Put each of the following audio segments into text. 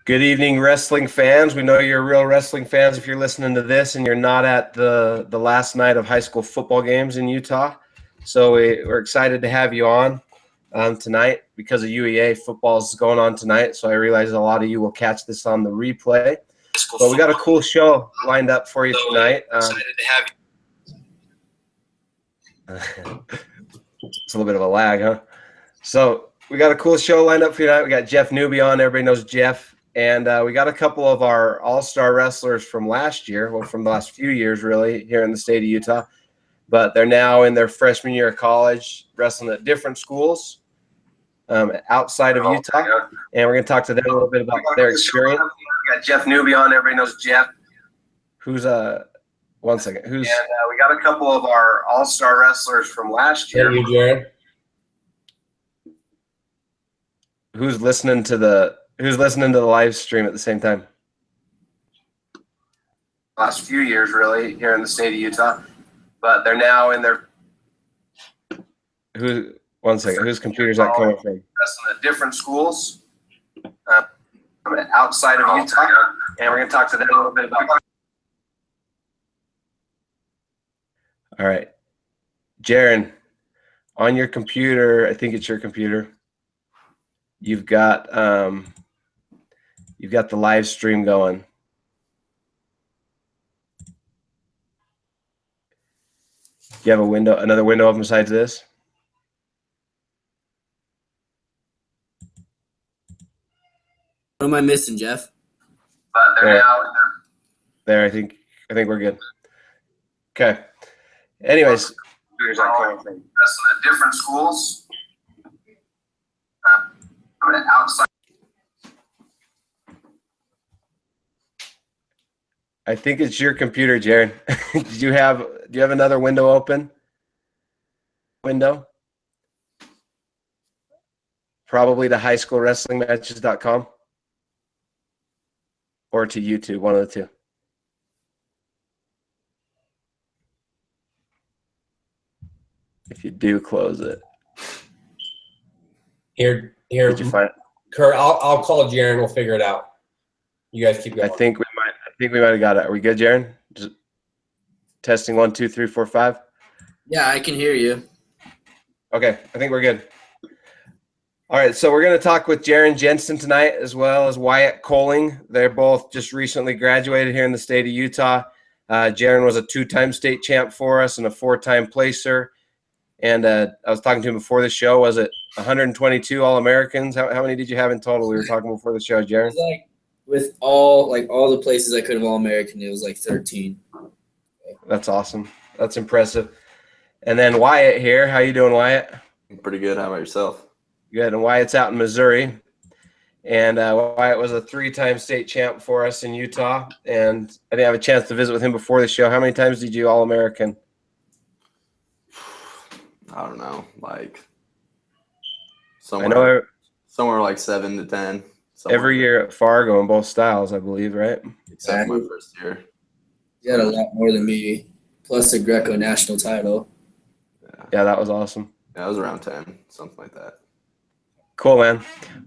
Good evening, wrestling fans. We know you're real wrestling fans if you're listening to this and you're not at the last night of high school football games in Utah. So we're excited to have you on tonight because of UEA. Football is going on tonight, so I realize a lot of you will catch this on the replay. But we got a cool show lined up for you tonight. Excited to have you. It's a little bit of a lag, huh? So we got a cool show lined up for you tonight. We got Jeff Newby on. Everybody knows Jeff. And we got a couple of our all-star wrestlers from last year, well, from the last few years, really, here in the state of Utah. But they're now in their freshman year of college, wrestling at different schools outside of Utah. And we're going to talk to them a little bit about their experience. We got Jeff Newby on. Everybody knows Jeff. Who's one second. And we got a couple of our all-star wrestlers from last year. Hey, Jaron. Who's listening to the live stream at the same time? Last few years, really, here in the state of Utah. But they're now in their one second. Whose computer's that coming from? Wrestling at different schools outside of Utah. And we're going to talk to them a little bit about. All right. Jaron, on your computer, I think it's your computer, you've got the live stream going. You have another window open besides this? What am I missing, Jeff? There, I think we're good. Okay. Anyways, wrestling at different schools outside. I think it's your computer, Jaron. Do you have another window open? Probably to highschoolwrestlingmatches.com or to YouTube, one of the two. If you do, close it. Here. Did you find it? Kurt, I'll call Jaron. We'll figure it out. You guys keep going. I think we might have got it. Are we good, Jaron? Just testing 1, 2, 3, 4, 5. Yeah, I can hear you. Okay, I think we're good. All right, so we're going to talk with Jaron Jensen tonight, as well as Wyatt Koelling. They're both just recently graduated here in the state of Utah. Jaron was a 2-time state champ for us and a 4-time placer. And I was talking to him before the show. Was it 122 All-Americans? How many did you have in total? We were talking before the show, Jaron. With all the places I could have All-American, it was like 13. That's awesome. That's impressive. And then Wyatt here. How you doing, Wyatt? Pretty good. How about yourself? Good. And Wyatt's out in Missouri. And Wyatt was a 3-time state champ for us in Utah. And I didn't have a chance to visit with him before the show. How many times did you All-American? I don't know, like somewhere like 7 to 10. Every year at Fargo in both styles, I believe, right? Except for my first year. You had a lot more than me, plus the Greco national title. Yeah, that was awesome. Yeah, it was around 10, something like that. Cool, man.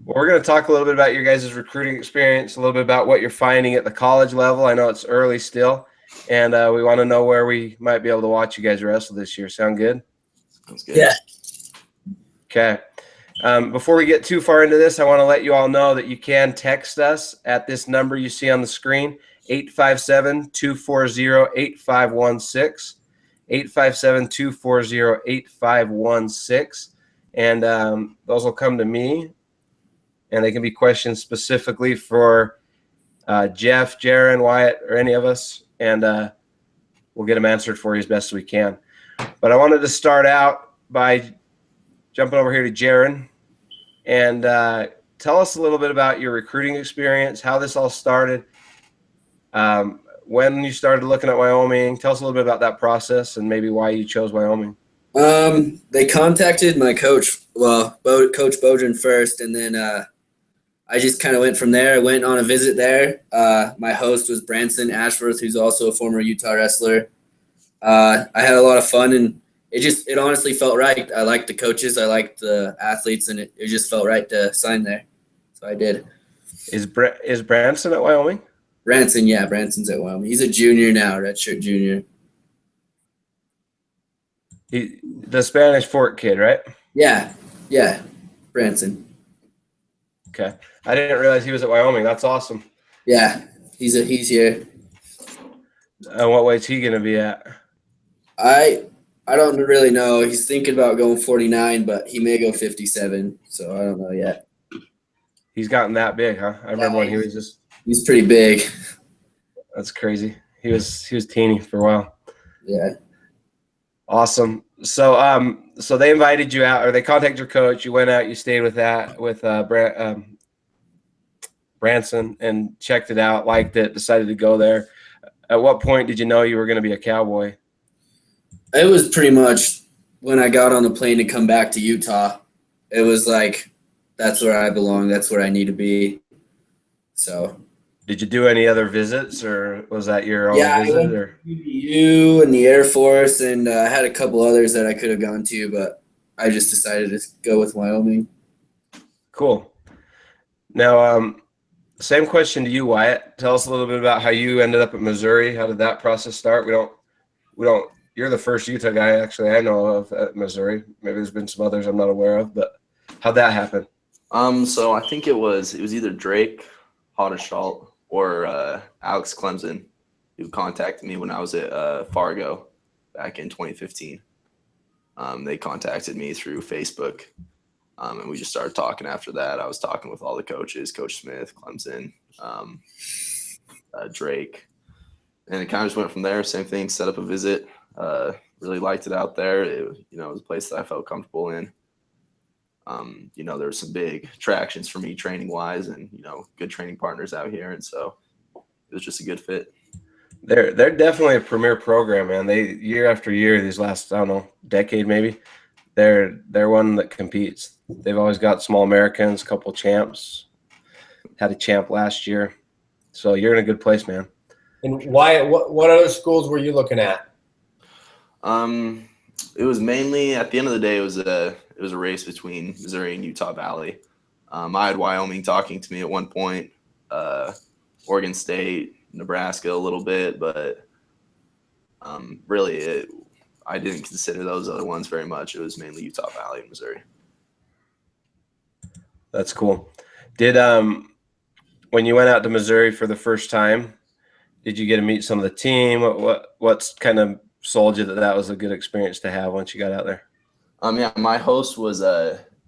Well, we're going to talk a little bit about your guys' recruiting experience, a little bit about what you're finding at the college level. I know it's early still, and we want to know where we might be able to watch you guys wrestle this year. Sound good? Sounds good. Yeah. Okay. Before we get too far into this, I want to let you all know that you can text us at this number you see on the screen, 857-240-8516, 857-240-8516. And those will come to me, and they can be questions specifically for Jeff, Jaron, Wyatt, or any of us, and we'll get them answered for you as best we can. But I wanted to start out by jumping over here to Jaron and tell us a little bit about your recruiting experience, how this all started, when you started looking at Wyoming. Tell us a little bit about that process and maybe why you chose Wyoming. They contacted my coach, Coach Bojan first, and then I just kind of went from there. I went on a visit there. My host was Branson Ashworth, who's also a former Utah wrestler. I had a lot of fun, and it honestly felt right. I liked the coaches, I liked the athletes, and it just felt right to sign there. So I did. Is Branson at Wyoming? Branson, yeah, Branson's at Wyoming. He's a junior now, redshirt junior. The Spanish Fort kid, right? Yeah, Branson. Okay, I didn't realize he was at Wyoming. That's awesome. Yeah, he's here. And what weight's he gonna be at? I don't really know. He's thinking about going 49, but he may go 57. So I don't know yet. He's gotten that big, huh? I remember when he was just. He's pretty big. That's crazy. He was teeny for a while. Yeah. Awesome. So so they invited you out, or they contacted your coach. You went out. You stayed with Branson and checked it out, liked it, decided to go there. At what point did you know you were going to be a Cowboy? It was pretty much when I got on the plane to come back to Utah. It was like, that's where I belong. That's where I need to be. So. Did you do any other visits, or was that your own visit? I went to UVU and the Air Force, and I had a couple others that I could have gone to, but I just decided to go with Wyoming. Cool. Now, same question to you, Wyatt. Tell us a little bit about how you ended up at Missouri. How did that process start? We don't. You're the first Utah guy actually I know of at Missouri. Maybe there's been some others I'm not aware of, but how'd that happen? So I think it was either Drake Hottishalt or Alex Clemson who contacted me when I was at Fargo back in 2015. They contacted me through Facebook, and we just started talking after that. I was talking with all the coaches, Coach Smith, Clemson, Drake, and it kind of just went from there. Same thing, set up a visit. Really liked it out there. It was a place that I felt comfortable in. There were some big attractions for me training wise, and good training partners out here, and so it was just a good fit. They're definitely a premier program, man. They year after year, these last, I don't know, decade maybe, they're one that competes. They've always got small Americans, a couple champs. Had a champ last year, so you're in a good place, man. And why? What other schools were you looking at? It was mainly, at the end of the day, it was a race between Missouri and Utah Valley. I had Wyoming talking to me at one point, Oregon State, Nebraska a little bit, but really I didn't consider those other ones very much. It was mainly Utah Valley and Missouri. That's cool. Did when you went out to Missouri for the first time, did you get to meet some of the team? What's kind of sold you that was a good experience to have once you got out there? Yeah, my host was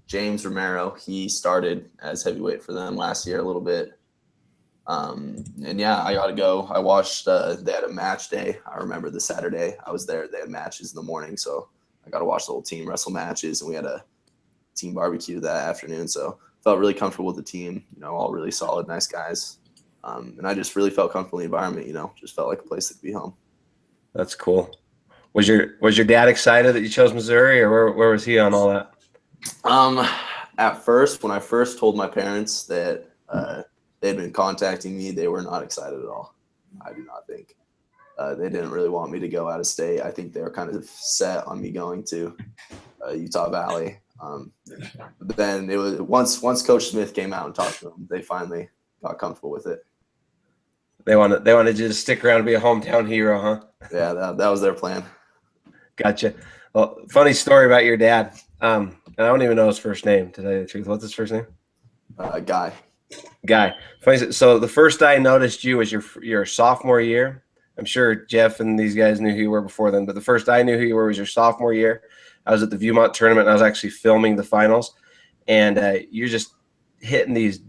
James Romero. He started as heavyweight for them last year a little bit. And yeah, I got to go. I watched, they had a match day. I remember the Saturday I was there. They had matches in the morning. So I got to watch the whole team wrestle matches, and we had a team barbecue that afternoon. So felt really comfortable with the team, all really solid, nice guys. And I just really felt comfortable in the environment, just felt like a place to be home. That's cool. Was your dad excited that you chose Missouri, or where was he on all that? At first, when I first told my parents that they'd been contacting me, they were not excited at all. I do not think. They didn't really want me to go out of state. I think they were kind of set on me going to Utah Valley. But then it was once Coach Smith came out and talked to them, they finally got comfortable with it. They wanted you to stick around and be a hometown hero, huh? Yeah, that was their plan. Gotcha. Well, funny story about your dad. And I don't even know his first name, to tell you the truth. What's his first name? Guy. Funny. So the first I noticed you was your sophomore year. I'm sure Jeff and these guys knew who you were before then, but the first I knew who you were was your sophomore year. I was at the Viewmont tournament, and I was actually filming the finals, and you're just hitting these.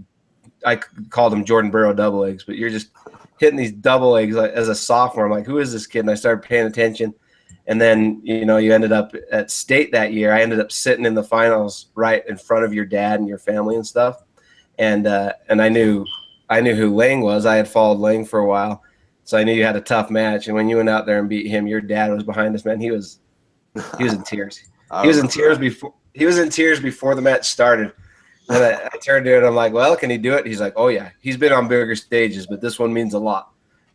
I called them Jordan Burrow double legs, but you're just hitting these double legs as a sophomore. I'm like, who is this kid? And I started paying attention. And then, you ended up at state that year. I ended up sitting in the finals right in front of your dad and your family and stuff. And I knew who Lang was. I had followed Lang for a while, so I knew you had a tough match. And when you went out there and beat him, your dad was behind us, man. He was in tears. He was in tears before the match started. And I turned to it. I'm like, well, can he do it? He's like, oh yeah. He's been on bigger stages, but this one means a lot.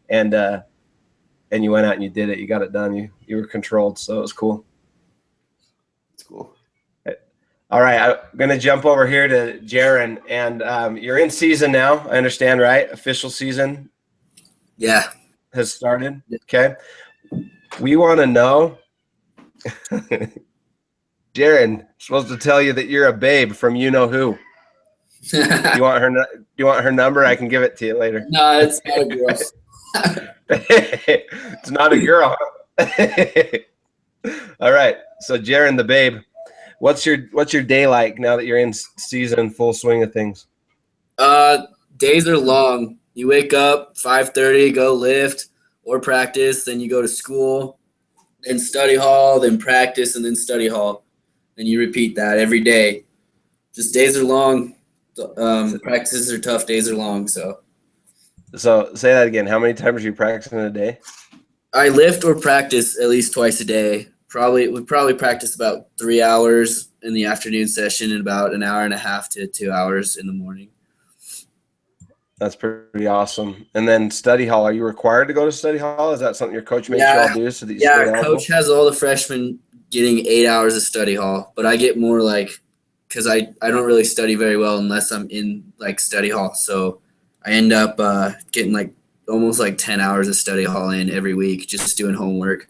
And you went out and you did it. You got it done. You were controlled, so it was cool. It's cool. All right, I'm going to jump over here to Jaron, and you're in season now. I understand, right? Official season Yeah. has started. Okay. We want to know, Jaron, supposed to tell you that you're a babe from you know who. Do you want her? Do you want her number? I can give it to you later. No, it's not a girl. It's not a girl. All right. So Jaron, the babe, what's your day like now that you're in season, full swing of things? Days are long. You wake up 5:30, go lift or practice, then you go to school, then study hall, then practice, and then study hall. And you repeat that every day. Just days are long. Practices are tough. Days are long. So say that again. How many times are you practicing a day? I lift or practice at least twice a day. We probably practice about 3 hours in the afternoon session and about an hour and a half to 2 hours in the morning. That's pretty awesome. And then study hall. Are you required to go to study hall? Is that something your coach makes you all do so that you stay eligible? Coach has all the freshmen getting 8 hours of study hall, but I get more because I don't really study very well unless I'm in study hall. So I end up getting almost 10 hours of study hall in every week just doing homework.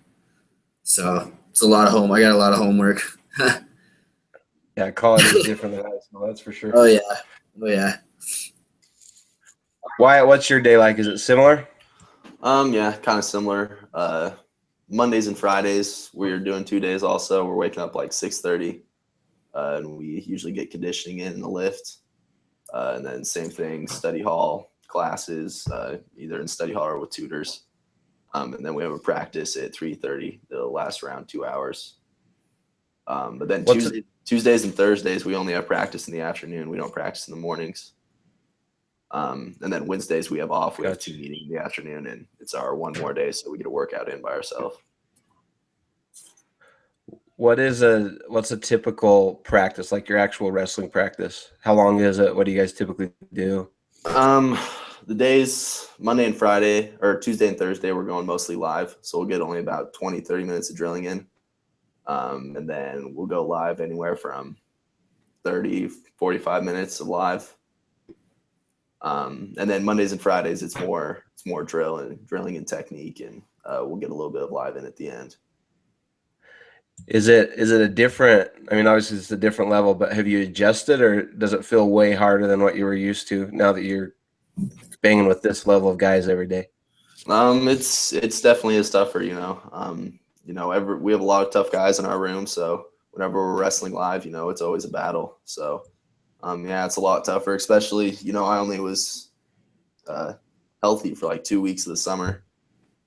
So it's a lot of I got a lot of homework. Yeah, college is different than high school, that's for sure. Oh yeah. Wyatt, what's your day like? Is it similar? Yeah, kind of similar. Mondays and Fridays, we're doing 2 days also. We're waking up 6:30, and we usually get conditioning in the lift. And then same thing, study hall classes, either in study hall or with tutors. And then we have a practice at 3:30. It'll last around 2 hours. But then Tuesdays and Thursdays, we only have practice in the afternoon. We don't practice in the mornings. And then Wednesdays we have off. We have 2 meetings in the afternoon, and it's our one more day, so we get a workout in by ourselves. What's a typical practice, like your actual wrestling practice? How long is it? What do you guys typically do? The days, Monday and Friday, or Tuesday and Thursday, we're going mostly live. So we'll get only about 20, 30 minutes of drilling in. And then we'll go live anywhere from 30, 45 minutes of live. And then Mondays and Fridays, it's more drilling and technique, and we'll get a little bit of live in at the end. Is it a different? I mean, obviously it's a different level, but have you adjusted, or does it feel way harder than what you were used to now that you're banging with this level of guys every day? It's definitely is tougher, we have a lot of tough guys in our room, so whenever we're wrestling live, it's always a battle. So yeah, it's a lot tougher, especially, I only was healthy for 2 weeks of the summer.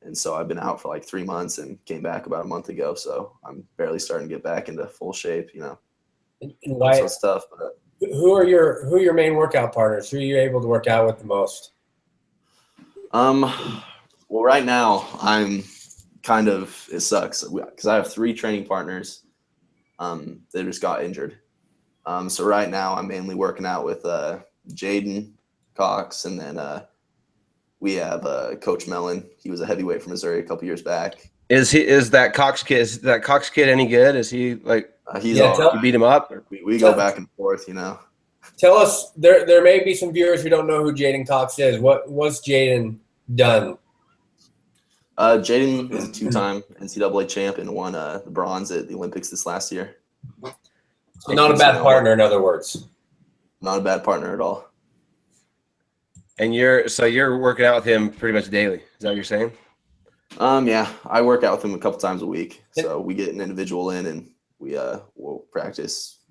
And so I've been out for 3 months and came back about a month ago. So I'm barely starting to get back into full shape, And Wyatt, so it's tough. But who are your main workout partners? Who are you able to work out with the most? Well, right now I'm it sucks because I have 3 training partners that just got injured. So right now I'm mainly working out with Jaden Cox, and then we have Coach Mellon. He was a heavyweight from Missouri a couple years back. Is that Cox kid any good? Is he he's you beat him up? We go back and forth, Tell us, there may be some viewers who don't know who Jaden Cox is. What's Jaden done? Jaden is a 2-time NCAA champ and won the bronze at the Olympics this last year. So not a bad partner, in other words. Not a bad partner at all. And you're working out with him pretty much daily. Is that what you're saying? Yeah, I work out with him a couple times a week. So we get an individual in, and we'll practice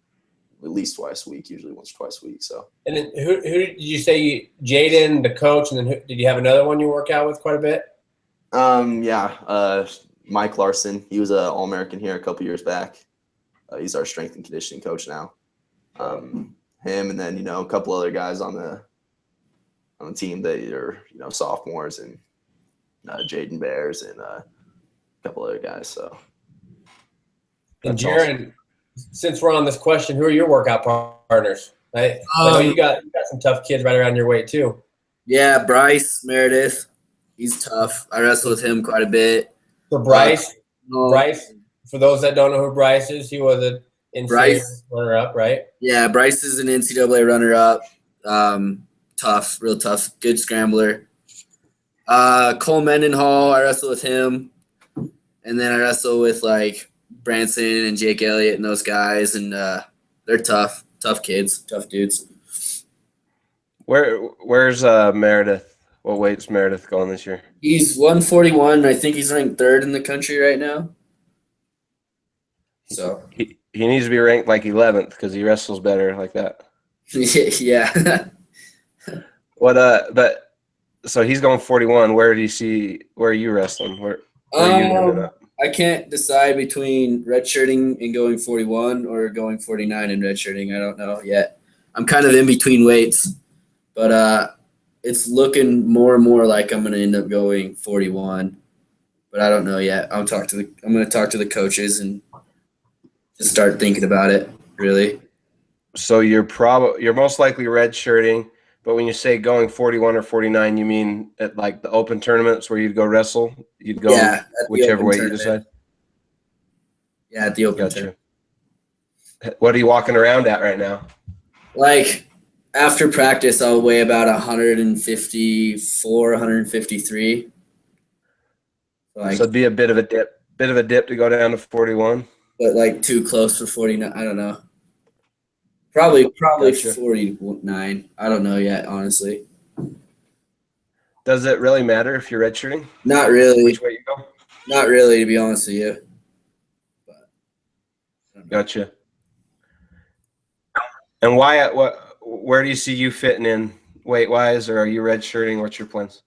at least twice a week, usually once or twice a week. So. And then who did you say? Jaden, the coach, and then did you have another one you work out with quite a bit? Yeah, Mike Larson. He was an All-American here a couple years back. He's our strength and conditioning coach now. Him, and then a couple other guys on the team that are sophomores, and Jaden Bears and a couple other guys. So. And Jaron, since we're on this question, who are your workout partners? I know you got some tough kids right around your way too. Yeah, Bryce Meredith. He's tough. I wrestle with him quite a bit. So Bryce, for those that don't know who Bryce is, he was a Bryce, runner-up, right? Yeah, Bryce is an NCAA runner-up. Tough, real tough, good scrambler. Cole Mendenhall, I wrestle with him, and then I wrestle with like Branson and Jake Elliott and those guys, and they're tough kids, tough dudes. Where's Meredith? What weight's Meredith going this year? He's 141. I think he's ranked 3rd in the country right now. So He needs to be ranked like 11th because he wrestles better like that. yeah. But so he's going 41. Where are you wrestling? Where are you ending up? I can't decide between redshirting and going 41 or going 49 and redshirting. I don't know yet. I'm kind of in between weights, but it's looking more and more like I'm going to end up going 41. But I don't know yet. I'm going to talk to the coaches and just start thinking about it, really. So you're most likely redshirting, but when you say going 41 or 49, you mean at like the open tournaments where you'd go wrestle? You'd go whichever way you decide? Yeah, at the open tournament. What are you walking around at right now? Like after practice, I'll weigh about 154, 153. So it'd be a bit of a dip to go down to 41. But like too close for 49. I don't know. Probably Gotcha. 49. I don't know yet, honestly. Does it really matter if you're redshirting? Not really. Which way you go? Not really, to be honest with you. But, Gotcha. And Wyatt, where do you see you fitting in weight-wise, or are you redshirting? What's your plans?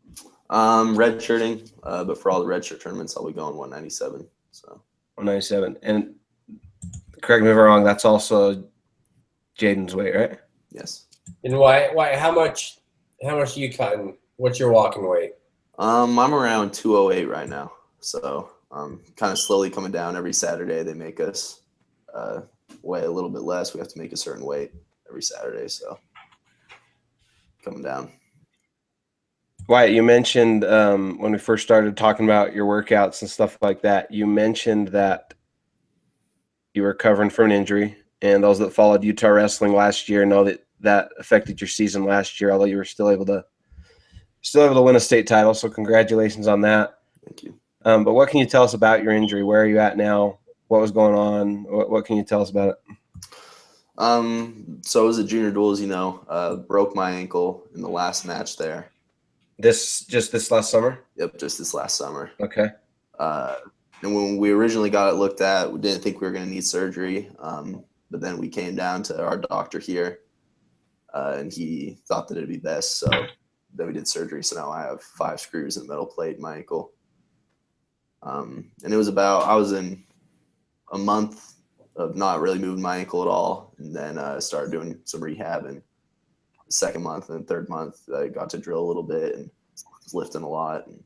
Redshirting, but for all the redshirt tournaments, I'll be going 197. So 197. And correct me if I'm wrong, that's also Jaden's weight, right? Yes. And why? How much are you cutting? What's your walking weight? I'm around 208 right now, so kind of slowly coming down every Saturday. They make us weigh a little bit less. We have to make a certain weight every Saturday, so coming down. Wyatt, you mentioned when we first started talking about your workouts and stuff like that, you mentioned that you were recovering from an injury, and those that followed Utah wrestling last year know that affected your season last year, although you were still able to win a state title. So congratulations on that. Thank you. But what can you tell us about your injury? Where are you at now? What was going on? What can you tell us about it? So I was at junior duels, broke my ankle in the last match there. This last summer? Yep, just this last summer. Okay. And when we originally got it looked at, we didn't think we were going to need surgery. But then we came down to our doctor here, and he thought that it'd be best. So then we did surgery. So now I have 5 screws and a metal plate in my ankle. And it was I was in a month of not really moving my ankle at all. And then I started doing some rehab, and the second month and third month, I got to drill a little bit and was lifting a lot. And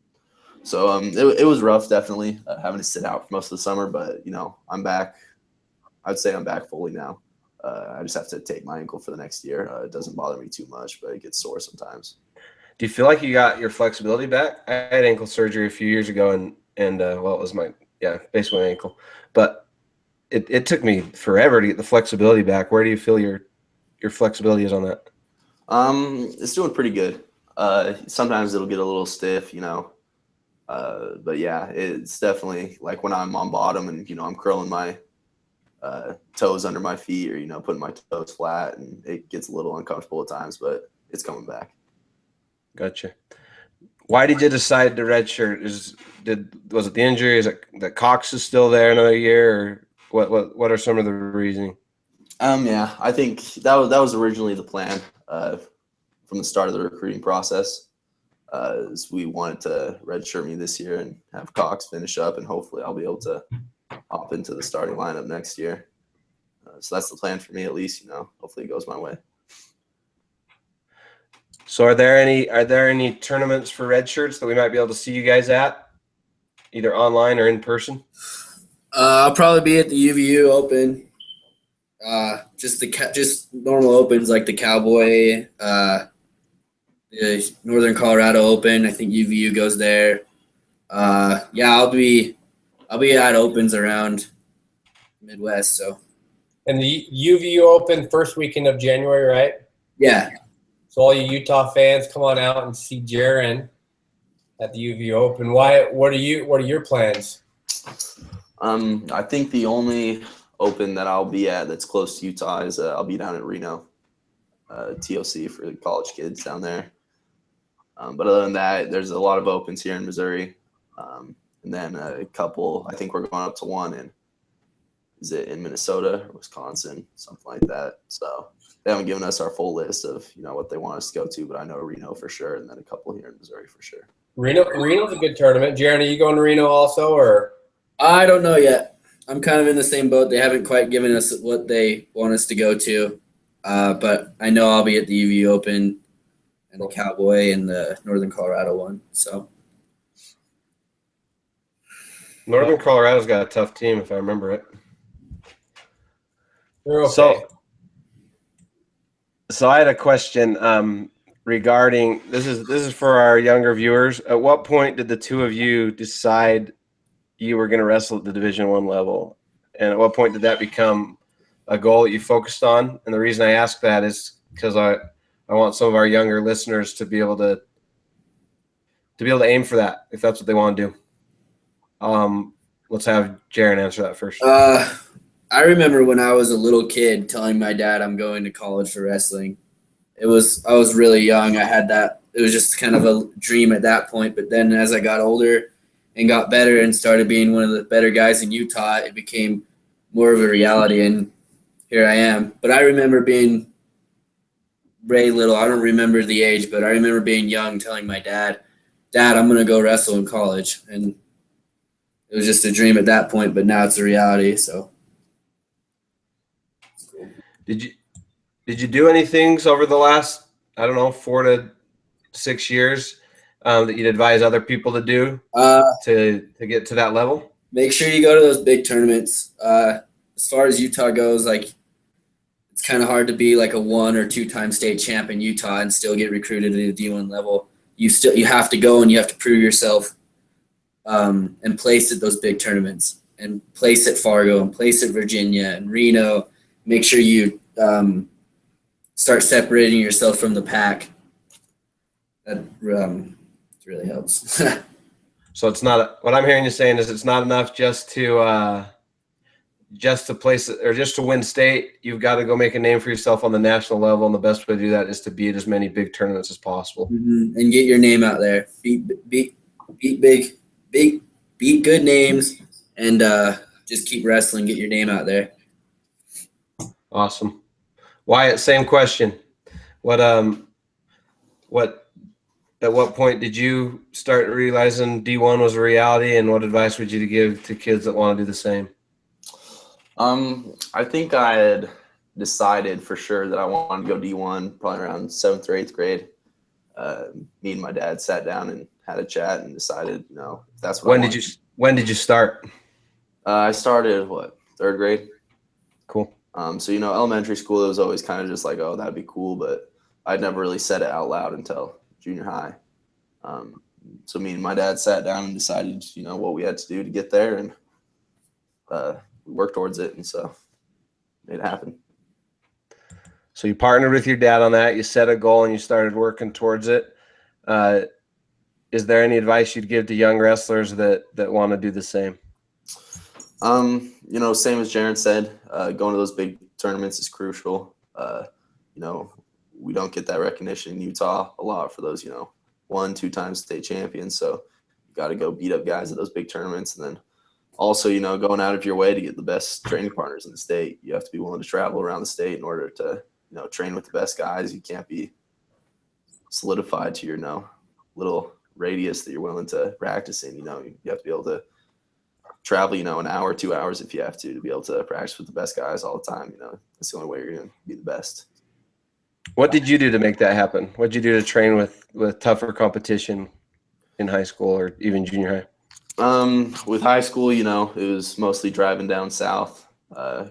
so it was rough, definitely, having to sit out for most of the summer. But, I'm back. I'd say I'm back fully now. I just have to take my ankle for the next year. It doesn't bother me too much, but it gets sore sometimes. Do you feel like you got your flexibility back? I had ankle surgery a few years ago, and it was basically my ankle. But it took me forever to get the flexibility back. Where do you feel your flexibility is on that? It's doing pretty good. Sometimes it'll get a little stiff, but yeah, it's definitely like when I'm on bottom and, I'm curling my toes under my feet or, putting my toes flat, and it gets a little uncomfortable at times, but it's coming back. Gotcha. Why did you decide to redshirt? Was it the injury? Is it that Cox is still there another year, or what are some of the reasoning? Yeah, I think that was originally the plan from the start of the recruiting process. Is we wanted to redshirt me this year and have Cox finish up, and hopefully I'll be able to hop into the starting lineup next year. So that's the plan for me, at least. Hopefully it goes my way. So are there any tournaments for red shirts that we might be able to see you guys at, either online or in person? I'll probably be at the UVU Open. Just normal opens like the Cowboy, the Northern Colorado Open. I think UVU goes there. I'll be at opens around Midwest. So And the UVU Open first weekend of January, right? Yeah. So all you Utah fans, come on out and see Jaron at the UVU Open. Wyatt, what are your plans? I think the only Open that I'll be at that's close to Utah is I'll be down at Reno, TOC for the college kids down there. But other than that, there's a lot of Opens here in Missouri, and then a couple. I think we're going up to one is it in Minnesota or Wisconsin, something like that. So they haven't given us our full list of what they want us to go to, but I know Reno for sure, and then a couple here in Missouri for sure. Reno's a good tournament. Jaron, are you going to Reno also, or? I don't know yet. I'm kind of in the same boat. They haven't quite given us what they want us to go to, but I know I'll be at the UVU Open and the Cowboy and the Northern Colorado one. So Northern Colorado's got a tough team, if I remember it. You're okay. So I had a question regarding this is for our younger viewers. At what point did the two of you decide you were going to wrestle at the Division I level, and at what point did that become a goal that you focused on? And the reason I ask that is because I want some of our younger listeners to be able to aim for that if that's what they want to do. Let's have Jaron answer that first. I remember when I was a little kid telling my dad I'm going to college for wrestling. I was really young. I had that. It was just kind of a dream at that point. But then as I got older and got better and started being one of the better guys in Utah, it became more of a reality. And here I am. But I remember being very little. I don't remember the age, but I remember being young telling my dad, I'm going to go wrestle in college. And it was just a dream at that point, but now it's a reality. So. Did you do any things over the last, 4 to 6 years that you'd advise other people to do to get to that level? Make sure you go to those big tournaments. As far as Utah goes, like it's kind of hard to be like a 1 or 2 time state champ in Utah and still get recruited to the D1 level. You have to go and you have to prove yourself and place at those big tournaments and place at Fargo and place at Virginia and Reno. Make sure you start separating yourself from the pack. That really helps. So it's not what I'm hearing you saying is it's not enough just to place it or just to win state. You've got to go make a name for yourself on the national level, and the best way to do that is to be at as many big tournaments as possible and get your name out there. Beat big, beat good names, and just keep wrestling. Get your name out there. Awesome. Wyatt, same question. At what point did you start realizing D1 was a reality, and what advice would you give to kids that want to do the same? I think I had decided for sure that I wanted to go D1 probably around 7th or 8th grade. Me and my dad sat down and had a chat and decided, if that's what When did you start? I started, 3rd grade? Cool. So, elementary school, it was always kind of just like, oh, that'd be cool, but I'd never really said it out loud until junior high. So me and my dad sat down and decided, what we had to do to get there, and we worked towards it, and so made it happen. So you partnered with your dad on that. You set a goal and you started working towards it. Is there any advice you'd give to young wrestlers that want to do the same? Same as Jaron said, going to those big tournaments is crucial. We don't get that recognition in Utah a lot for those, 1, 2 times state champions. So you got to go beat up guys at those big tournaments. And then also, going out of your way to get the best training partners in the state. You have to be willing to travel around the state in order to, train with the best guys. You can't be solidified to your, little radius that you're willing to practice in. You have to be able to travel, an hour, 2 hours if you have to be able to practice with the best guys all the time. That's the only way you're going to be the best. What did you do to make that happen? What did you do to train with tougher competition in high school or even junior high? With high school, it was mostly driving down south,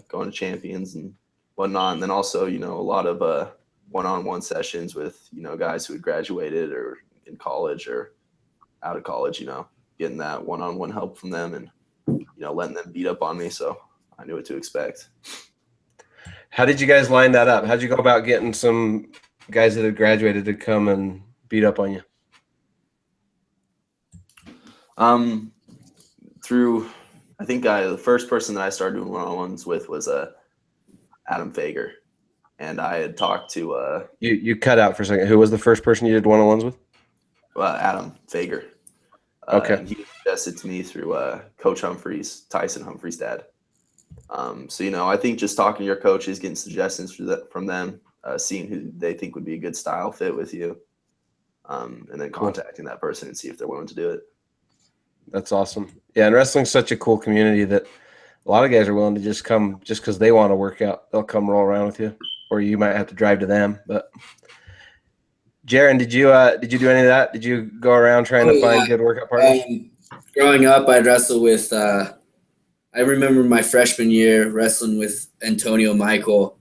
going to champions and whatnot. And then also, a lot of one-on-one sessions with, guys who had graduated or in college or out of college, getting that one-on-one help from them and, letting them beat up on me. So I knew what to expect. How did you guys line that up? How'd you go about getting some guys that had graduated to come and beat up on you? Through, I think the first person that I started doing one-on-ones with was Adam Fager, and I had talked to You cut out for a second. Who was the first person you did one-on-ones with? Adam Fager. Okay. And he suggested to me through Coach Humphreys, Tyson Humphrey's dad. So, you know, I think just talking to your coaches, getting suggestions from them, seeing who they think would be a good style fit with you, and then contacting that person and see if they're willing to do it. That's awesome. Yeah, and wrestling's such a cool community that a lot of guys are willing to just come just because they want to work out. They'll come roll around with you, or you might have to drive to them. But Jaron, did you do any of that? Did you go around trying to find good workout partners? Growing up, I'd wrestle with I remember my freshman year wrestling with Antonio Michael.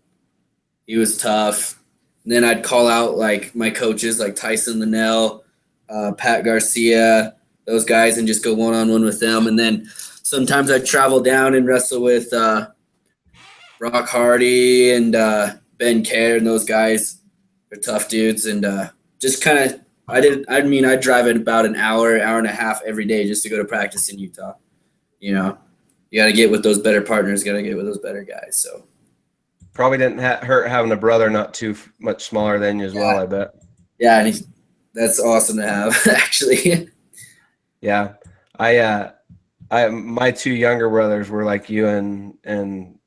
He was tough. And then I'd call out like my coaches like Tyson Linnell, Pat Garcia, those guys, and just go one-on-one with them. And then sometimes I'd travel down and wrestle with Rock Hardy and Ben Kerr, and those guys are tough dudes. And just kind of I'd drive about an hour and a half every day just to go to practice in Utah. You know, you got to get with those better partners, got to get with those better guys. So probably didn't hurt having a brother not too much smaller than you as well, I bet. Yeah, and that's awesome to have, actually. Yeah, my two younger brothers were like you and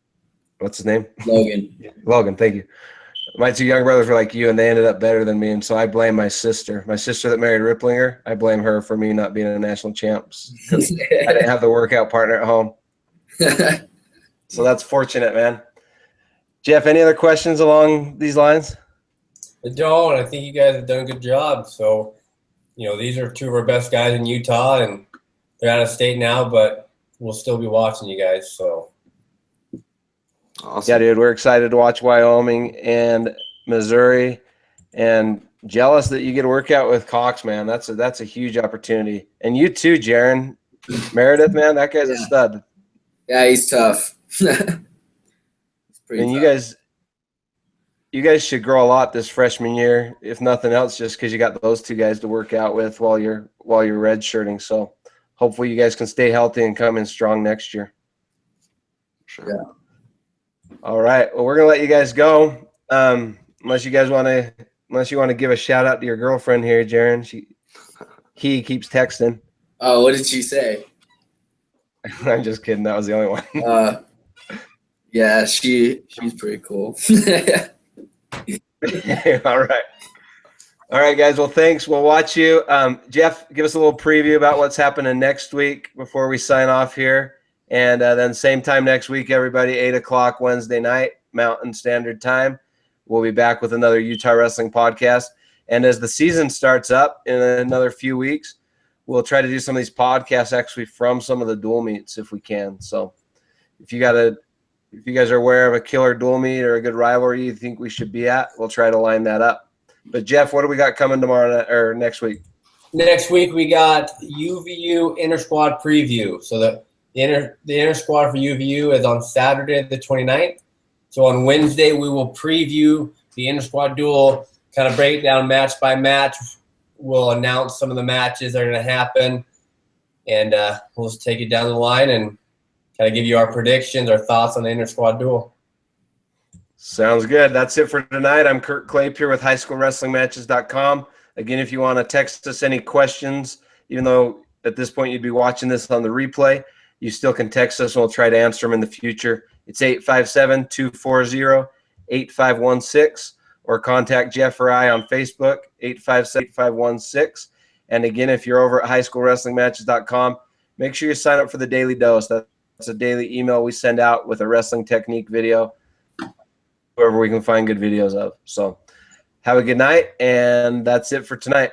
what's his name? Logan, thank you. My two younger brothers were like you, and they ended up better than me, and so I blame my sister. My sister that married Ripplinger, I blame her for me not being a national champs because I didn't have the workout partner at home. So that's fortunate, man. Jeff, any other questions along these lines? I don't. I think you guys have done a good job. So, you know, these are two of our best guys in Utah, and they're out of state now, but we'll still be watching you guys. So, awesome. Yeah, dude, we're excited to watch Wyoming and Missouri, and jealous that you get to work out with Cox, man. That's a huge opportunity. And you too, Jaron. Meredith, man, that guy's a stud. Yeah, he's tough. And you guys should grow a lot this freshman year, if nothing else, just because you got those two guys to work out with while you're redshirting. So hopefully you guys can stay healthy and come in strong next year. Sure. Yeah. All right. Well, we're gonna let you guys go. Unless you want to give a shout out to your girlfriend here, Jaron. He keeps texting. Oh, what did she say? I'm just kidding. That was the only one. Yeah, she's pretty cool. All right, guys. Well, thanks. We'll watch you. Jeff, give us a little preview about what's happening next week before we sign off here. And then same time next week, everybody, 8 o'clock Wednesday night, Mountain Standard Time. We'll be back with another Utah Wrestling podcast. And as the season starts up in another few weeks, we'll try to do some of these podcasts actually from some of the dual meets if we can. So if you guys are aware of a killer dual meet or a good rivalry you think we should be at, we'll try to line that up. But Jeff, what do we got coming tomorrow or next week? Next week we got UVU Inter Squad preview. So the inter squad for UVU is on Saturday the 29th. So on Wednesday we will preview the inter squad duel, kind of break down match by match. We'll announce some of the matches that are going to happen, and we'll just take it down the line and kind of give you our predictions, our thoughts on the inter squad duel. Sounds good. That's it for tonight. I'm Kurt Clape here with highschoolwrestlingmatches.com. Again, if you want to text us any questions, even though at this point you'd be watching this on the replay, you still can text us and we'll try to answer them in the future. It's 857-240-8516, or contact Jeff or I on Facebook, 857-8516. And again, if you're over at highschoolwrestlingmatches.com, make sure you sign up for the Daily Dose. That's a daily email we send out with a wrestling technique video, whoever we can find good videos of. So have a good night, and that's it for tonight.